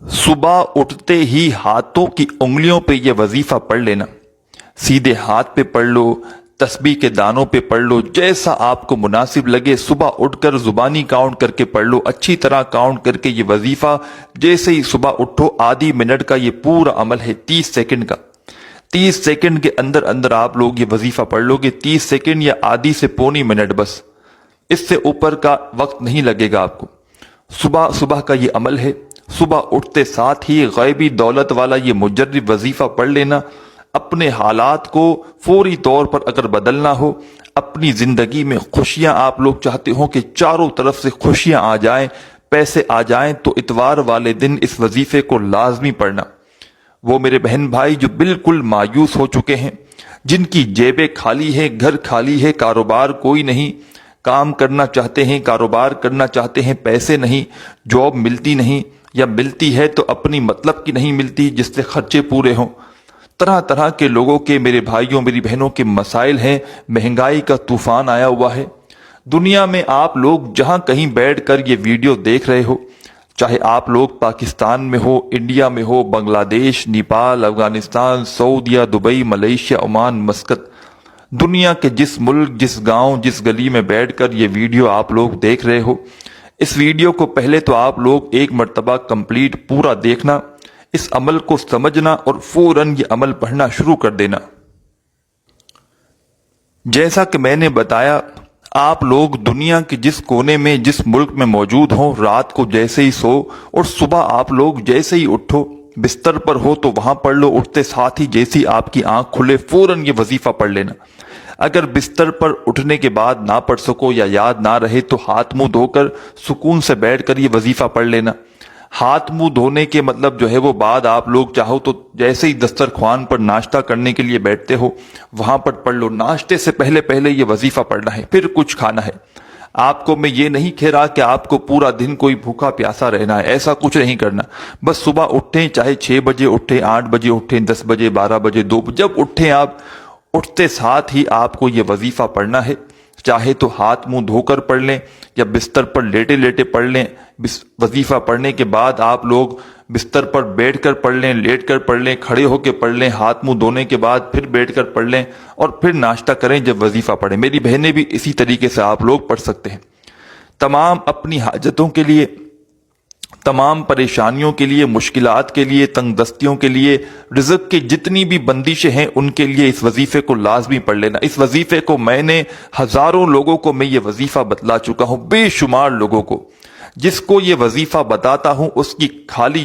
صبح اٹھتے ہی ہاتھوں کی انگلیوں پہ یہ وظیفہ پڑھ لینا، سیدھے ہاتھ پہ پڑھ لو، تسبیح کے دانوں پہ پڑھ لو، جیسا آپ کو مناسب لگے۔ صبح اٹھ کر زبانی کاؤنٹ کر کے پڑھ لو، اچھی طرح کاؤنٹ کر کے یہ وظیفہ جیسے ہی صبح اٹھو، آدھی منٹ کا یہ پورا عمل ہے، 30 سیکنڈ کا۔ 30 سیکنڈ کے اندر اندر آپ لوگ یہ وظیفہ پڑھ لو گے، 30 سیکنڈ یا آدھی سے پونی منٹ، بس اس سے اوپر کا وقت نہیں لگے گا آپ کو۔ صبح صبح کا یہ عمل ہے، صبح اٹھتے ساتھ ہی غیبی دولت والا یہ مجرب وظیفہ پڑھ لینا۔ اپنے حالات کو فوری طور پر اگر بدلنا ہو، اپنی زندگی میں خوشیاں آپ لوگ چاہتے ہو کہ چاروں طرف سے خوشیاں آ جائیں، پیسے آ جائیں، تو اتوار والے دن اس وظیفے کو لازمی پڑھنا۔ وہ میرے بہن بھائی جو بالکل مایوس ہو چکے ہیں، جن کی جیبیں خالی ہیں، گھر خالی ہے، کاروبار کوئی نہیں، کام کرنا چاہتے ہیں، کاروبار کرنا چاہتے ہیں، پیسے نہیں، جاب ملتی نہیں، یا ملتی ہے تو اپنی مطلب کی نہیں ملتی جس سے خرچے پورے ہوں۔ طرح طرح کے لوگوں کے، میرے بھائیوں میری بہنوں کے مسائل ہیں، مہنگائی کا طوفان آیا ہوا ہے۔ دنیا میں آپ لوگ جہاں کہیں بیٹھ کر یہ ویڈیو دیکھ رہے ہو، چاہے آپ لوگ پاکستان میں ہو، انڈیا میں ہو، بنگلہ دیش، نیپال، افغانستان، سعودیہ، دبئی، ملیشیا، عمان، مسقط، دنیا کے جس ملک، جس گاؤں، جس گلی میں بیٹھ کر یہ ویڈیو آپ لوگ دیکھ رہے ہو، اس ویڈیو کو پہلے تو آپ لوگ ایک مرتبہ کمپلیٹ پورا دیکھنا، اس عمل کو سمجھنا اور فوراً یہ عمل پڑھنا شروع کر دینا۔ جیسا کہ میں نے بتایا، آپ لوگ دنیا کے جس کونے میں، جس ملک میں موجود ہوں، رات کو جیسے ہی سو اور صبح آپ لوگ جیسے ہی اٹھو، بستر پر ہو تو وہاں پڑھ لو، اٹھتے ساتھ ہی جیسی آپ کی آنکھ کھلے فوراً یہ وظیفہ پڑھ لینا۔ اگر بستر پر اٹھنے کے بعد نہ پڑھ سکو یا یاد نہ رہے تو ہاتھ منہ دھو کر سکون سے بیٹھ کر یہ وظیفہ پڑھ لینا۔ ہاتھ منہ دھونے کے مطلب جو ہے وہ بعد آپ لوگ چاہو تو جیسے ہی دسترخوان پر ناشتہ کرنے کے لیے بیٹھتے ہو وہاں پر پڑھ لو۔ ناشتے سے پہلے پہلے یہ وظیفہ پڑھنا ہے، پھر کچھ کھانا ہے۔ آپ کو میں یہ نہیں کہہ رہا کہ آپ کو پورا دن کوئی بھوکا پیاسا رہنا ہے، ایسا کچھ نہیں کرنا۔ بس صبح اٹھیں، چاہے 6 بجے اٹھیں، 8 بجے اٹھیں، 10 بجے، 12 بجے، 2 بجے، جب اٹھیں آپ، اٹھتے ساتھ ہی آپ کو یہ وظیفہ پڑھنا ہے۔ چاہے تو ہاتھ منہ دھو کر پڑھ لیں یا بستر پر لیٹے لیٹے پڑھ لیں۔ وظیفہ پڑھنے کے بعد آپ لوگ بستر پر بیٹھ کر پڑھ لیں، لیٹ کر پڑھ لیں، کھڑے ہو کے پڑھ لیں، ہاتھ منہ دھونے کے بعد پھر بیٹھ کر پڑھ لیں اور پھر ناشتہ کریں جب وظیفہ پڑھیں۔ میری بہنیں بھی اسی طریقے سے آپ لوگ پڑھ سکتے ہیں۔ تمام اپنی حاجتوں کے لیے، تمام پریشانیوں کے لیے، مشکلات کے لیے، تنگ دستیوں کے لیے، رزق کی جتنی بھی بندشیں ہیں ان کے لیے اس وظیفے کو لازمی پڑھ لینا۔ اس وظیفے کو میں نے ہزاروں لوگوں کو میں یہ وظیفہ بتلا چکا ہوں، بے شمار لوگوں کو۔ جس کو یہ وظیفہ بتاتا ہوں اس کی خالی